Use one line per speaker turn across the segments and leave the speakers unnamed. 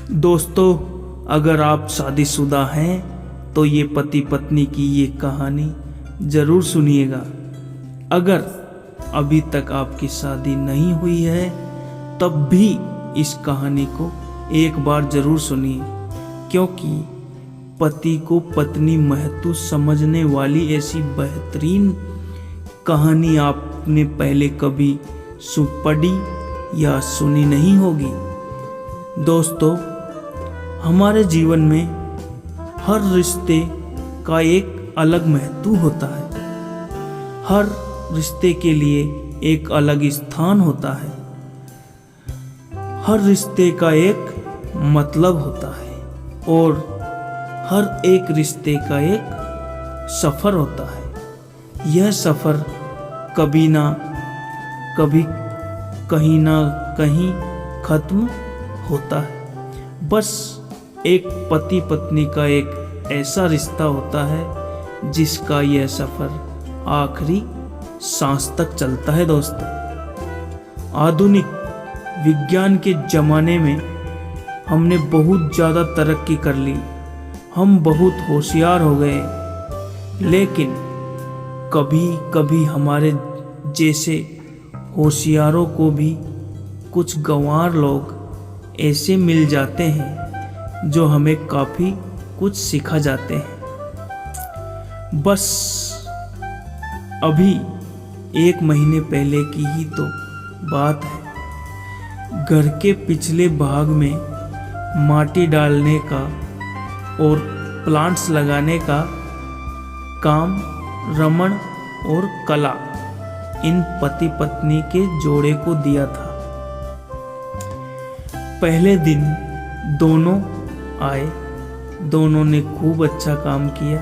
दोस्तों, अगर आप शादीशुदा हैं तो ये पति पत्नी की ये कहानी ज़रूर सुनिएगा। अगर अभी तक आपकी शादी नहीं हुई है तब भी इस कहानी को एक बार ज़रूर सुनिए, क्योंकि पति को पत्नी महत्व समझने वाली ऐसी बेहतरीन कहानी आपने पहले कभी पढ़ी या सुनी नहीं होगी। दोस्तों, हमारे जीवन में हर रिश्ते का एक अलग महत्व होता है। हर रिश्ते के लिए एक अलग स्थान होता है। हर रिश्ते का एक मतलब होता है और हर एक रिश्ते का एक सफ़र होता है। यह सफ़र कभी ना कभी कहीं ना कहीं ख़त्म होता है। बस एक पति पत्नी का एक ऐसा रिश्ता होता है जिसका यह सफ़र आखिरी सांस तक चलता है। दोस्तों, आधुनिक विज्ञान के ज़माने में हमने बहुत ज़्यादा तरक्की कर ली, हम बहुत होशियार हो गए, लेकिन कभी कभी हमारे जैसे होशियारों को भी कुछ गंवार लोग ऐसे मिल जाते हैं जो हमें काफ़ी कुछ सिखा जाते हैं। बस अभी 1 महीने पहले की ही तो बात है। घर के पिछले भाग में माटी डालने का और प्लांट्स लगाने का काम रमन और कला इन पति पत्नी के जोड़े को दिया था। पहले दिन दोनों आए, दोनों ने खूब अच्छा काम किया।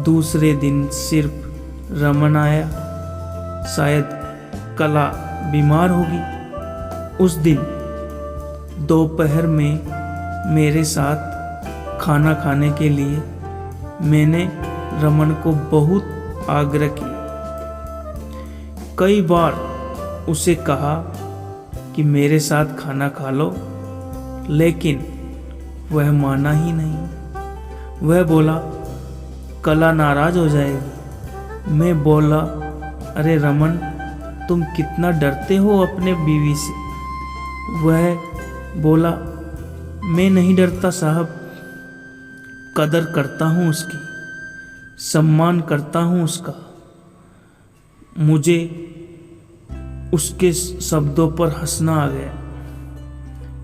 दूसरे दिन सिर्फ रमन आया, शायद कला बीमार होगी। उस दिन दोपहर में मेरे साथ खाना खाने के लिए मैंने रमन को बहुत आग्रह किया। कई बार उसे कहा कि मेरे साथ खाना खा लो, लेकिन वह माना ही नहीं। वह बोला कला नाराज हो जाएगी। मैं बोला, अरे रमन, तुम कितना डरते हो अपने बीवी से। वह बोला, मैं नहीं डरता साहब, कदर करता हूँ उसकी, सम्मान करता हूँ उसका। मुझे उसके शब्दों पर हंसना आ गया।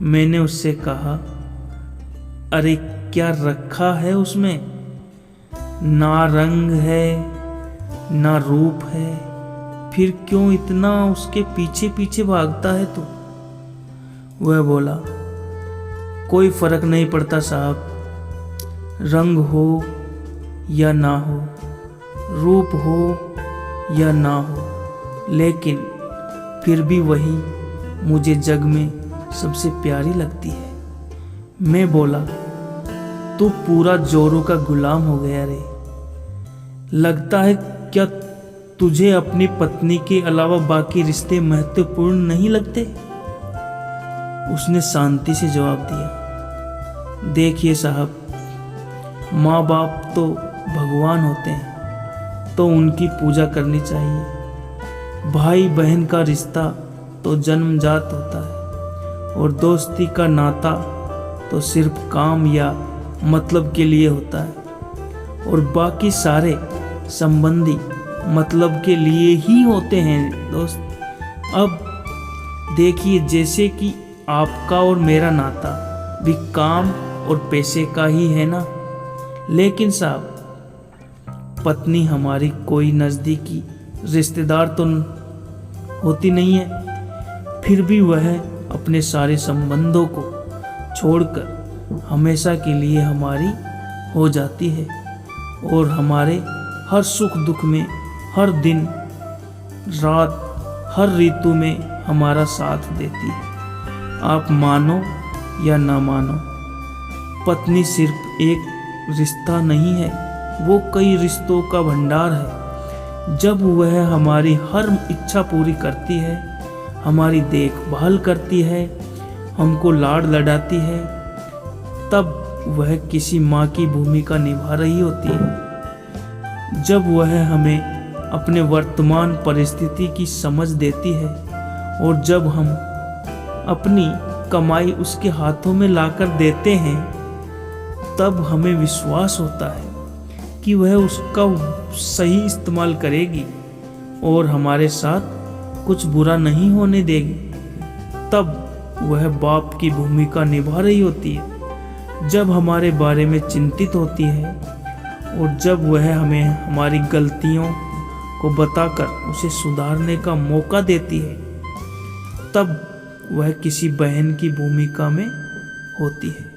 मैंने उससे कहा, अरे क्या रखा है उसमें? ना रंग है ना रूप है, फिर क्यों इतना उसके पीछे पीछे भागता है तू? वह बोला, कोई फर्क नहीं पड़ता साहब, रंग हो या ना हो, रूप हो या ना हो, लेकिन फिर भी वही मुझे जग में सबसे प्यारी लगती है। मैं बोला, तू पूरा जोरों का गुलाम हो गया रे। लगता है क्या तुझे अपनी पत्नी के अलावा बाकी रिश्ते महत्वपूर्ण नहीं लगते? उसने शांति से जवाब दिया, देखिए साहब, माँ बाप तो भगवान होते हैं तो उनकी पूजा करनी चाहिए। भाई बहन का रिश्ता तो जन्मजात होता है और दोस्ती का नाता तो सिर्फ काम या मतलब के लिए होता है, और बाकी सारे संबंधी मतलब के लिए ही होते हैं। दोस्त, अब देखिए, जैसे कि आपका और मेरा नाता भी काम और पैसे का ही है ना, लेकिन साहब, पत्नी हमारी कोई नज़दीकी रिश्तेदार तो होती नहीं है, फिर भी वह अपने सारे संबंधों को छोड़कर हमेशा के लिए हमारी हो जाती है और हमारे हर सुख दुख में, हर दिन रात, हर ऋतु में हमारा साथ देती है। आप मानो या ना मानो, पत्नी सिर्फ एक रिश्ता नहीं है, वो कई रिश्तों का भंडार है। जब वह हमारी हर इच्छा पूरी करती है, हमारी देखभाल करती है, हमको लाड़ लड़ाती है तब वह किसी माँ की भूमिका निभा रही होती है। जब वह हमें अपने वर्तमान परिस्थिति की समझ देती है और जब हम अपनी कमाई उसके हाथों में लाकर देते हैं, तब हमें विश्वास होता है कि वह उसका सही इस्तेमाल करेगी और हमारे साथ कुछ बुरा नहीं होने देगी। तब वह बाप की भूमिका निभा रही होती है, जब हमारे बारे में चिंतित होती है और जब वह हमें हमारी गलतियों को बताकर उसे सुधारने का मौका देती है, तब वह किसी बहन की भूमिका में होती है।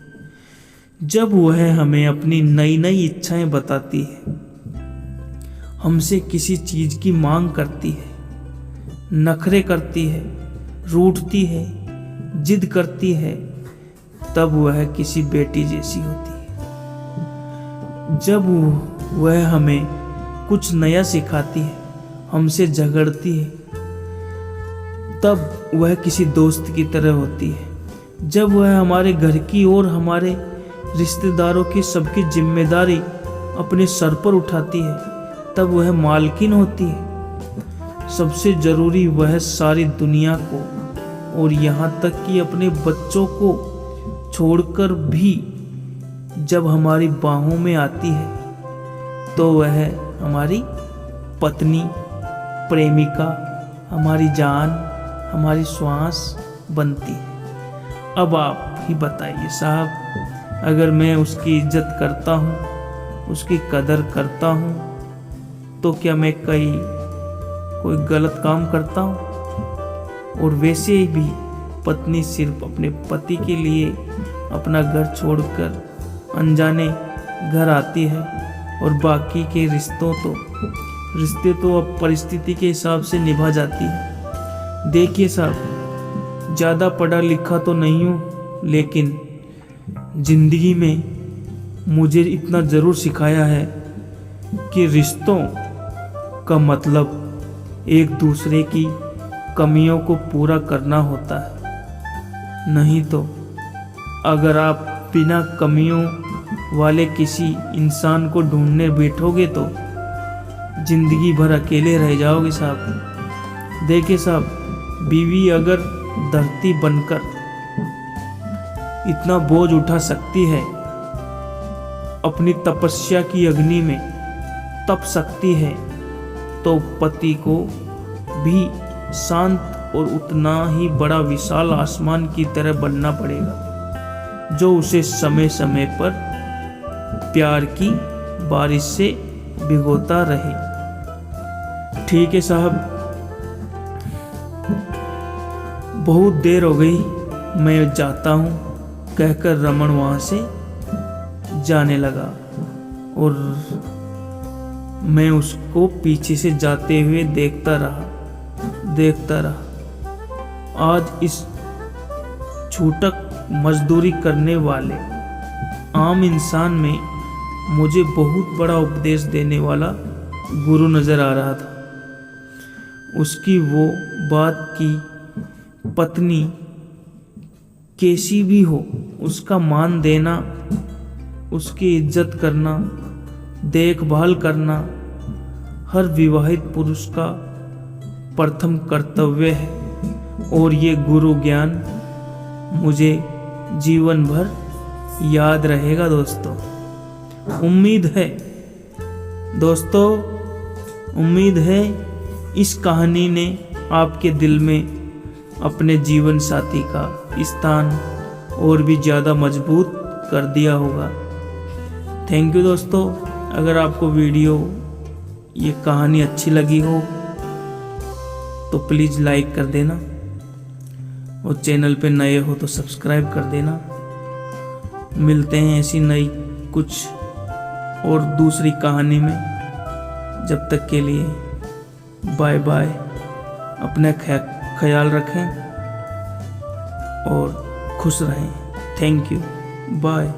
जब वह हमें अपनी नई नई इच्छाएं बताती है, हमसे किसी चीज की मांग करती है, नखरे करती है, रूठती है, जिद करती है, तब वह किसी बेटी जैसी होती है। जब वह हमें कुछ नया सिखाती है, हमसे झगड़ती है, तब वह किसी दोस्त की तरह होती है। जब वह हमारे घर की और हमारे रिश्तेदारों की सबकी जिम्मेदारी अपने सर पर उठाती है, तब वह मालकिन होती है। सबसे जरूरी, वह सारी दुनिया को और यहाँ तक कि अपने बच्चों को छोड़कर भी जब हमारी बाहों में आती है, तो वह हमारी पत्नी, प्रेमिका, हमारी जान, हमारी श्वास बनती है। अब आप ही बताइए साहब, अगर मैं उसकी इज्जत करता हूँ, उसकी कदर करता हूँ, तो क्या मैं कोई गलत काम करता हूँ? और वैसे भी पत्नी सिर्फ अपने पति के लिए अपना घर छोड़कर अनजाने घर आती है और बाकी के रिश्ते तो अब परिस्थिति के हिसाब से निभा जाती है। देखिए साहब, ज़्यादा पढ़ा लिखा तो नहीं हूँ, लेकिन जिंदगी में मुझे इतना ज़रूर सिखाया है कि रिश्तों का मतलब एक दूसरे की कमियों को पूरा करना होता है। नहीं तो अगर आप बिना कमियों वाले किसी इंसान को ढूंढने बैठोगे तो जिंदगी भर अकेले रह जाओगे साहब। देखिए साहब, बीवी अगर धरती बनकर इतना बोझ उठा सकती है, अपनी तपस्या की अग्नि में तप सकती है, तो पति को भी शांत और उतना ही बड़ा विशाल आसमान की तरह बनना पड़ेगा, जो उसे समय समय पर प्यार की बारिश से भिगोता रहे। ठीक है साहब, बहुत देर हो गई, मैं जाता हूँ, कहकर रमन वहाँ से जाने लगा और मैं उसको पीछे से जाते हुए देखता रहा। आज इस छूटक मजदूरी करने वाले आम इंसान में मुझे बहुत बड़ा उपदेश देने वाला गुरु नजर आ रहा था। उसकी वो बात की पत्नी कैसी भी हो, उसका मान देना, उसकी इज्जत करना, देखभाल करना हर विवाहित पुरुष का प्रथम कर्तव्य है। और ये गुरु ज्ञान मुझे जीवन भर याद रहेगा दोस्तों। उम्मीद है इस कहानी ने आपके दिल में अपने जीवन साथी का स्थान और भी ज़्यादा मजबूत कर दिया होगा। थैंक यू दोस्तों। अगर आपको ये कहानी अच्छी लगी हो तो प्लीज़ लाइक कर देना और चैनल पे नए हो तो सब्सक्राइब कर देना। मिलते हैं ऐसी नई कुछ और दूसरी कहानी में। जब तक के लिए बाय बाय। अपना ख्याल रखें और खुश रहें। Thank you, bye.